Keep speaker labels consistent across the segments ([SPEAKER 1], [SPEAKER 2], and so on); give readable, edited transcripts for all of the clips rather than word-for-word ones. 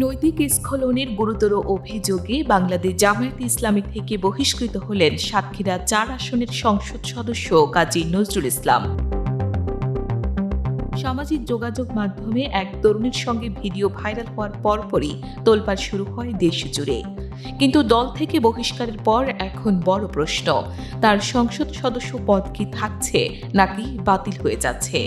[SPEAKER 1] নৈতিক স্খলনের গুরুতর অভিযোগে বাংলাদেশ জামায়াতে ইসলামী থেকে বহিষ্কৃত হলেন সাতক্ষীরা ৪ আসনের সংসদ সদস্য কাজী নজরুল ইসলাম। সামাজিক যোগাযোগ মাধ্যমে এক তরুণীর সঙ্গে ভিডিও ভাইরাল হওয়ার পরপরই তোলপাড় শুরু হয় দেশ জুড়ে। কিন্তু দল থেকে বহিষ্কারের পর এখন বড় প্রশ্ন, তার সংসদ সদস্য পদ কি থাকছে নাকি বাতিল হয়ে যাচ্ছে।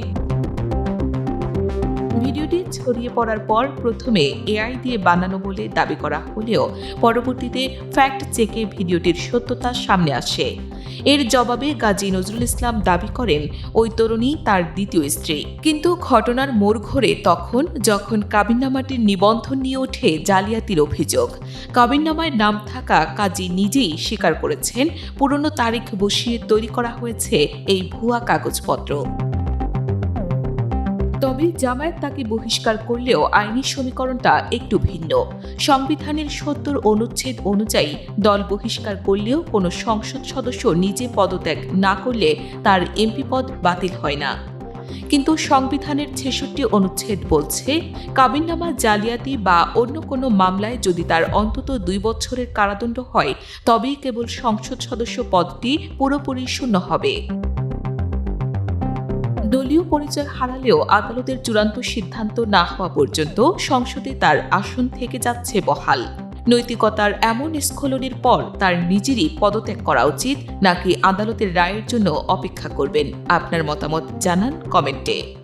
[SPEAKER 1] ভিডিওটি ছড়িয়ে পড়ার পর প্রথমে এআই দিয়ে বানানো বলে দাবি করা হলেও পরবর্তীতে ফ্যাক্ট চেকে ভিডিওটির সত্যতা সামনে আসে। এর জবাবে গাজী নজরুল ইসলাম দাবি করেন ওই তরুণী তার দ্বিতীয় স্ত্রী। কিন্তু ঘটনার মোড় ঘোরে তখন যখন কাবিননামাটির নিবন্ধন নিয়ে ওঠে জালিয়াতির অভিযোগ। কাবিননামায় নাম থাকা কাজী নিজেই স্বীকার করেছেন পুরনো তারিখ বসিয়ে তৈরি করা হয়েছে এই ভুয়া কাগজপত্র। তবে জামায়াত তাকে বহিষ্কার করলেও আইনি সমীকরণটা একটু ভিন্ন। সংবিধানের ৭০ অনুচ্ছেদ অনুযায়ী দল বহিষ্কার করলেও কোনো সংসদ সদস্য নিজে পদত্যাগ না করলে তার এমপি পদ বাতিল হয় না। কিন্তু সংবিধানের ৬৬ অনুচ্ছেদ বলছে, কাবিননামা জালিয়াতি বা অন্য কোনো মামলায় যদি তার অন্তত ২ বছরের কারাদণ্ড হয় তবেই কেবল সংসদ সদস্য পদটি পুরোপুরি শূন্য হবে। দলীয় পরিচয় হারালেও আদালতের চূড়ান্ত সিদ্ধান্ত না হওয়া পর্যন্ত সংসদে তার আসন থেকে যাচ্ছে বহাল। নৈতিকতার এমন স্খলনের পর তার নিজেরই পদত্যাগ করা উচিত নাকি আদালতের রায়ের জন্য অপেক্ষা করবেন? আপনার মতামত জানান কমেন্টে।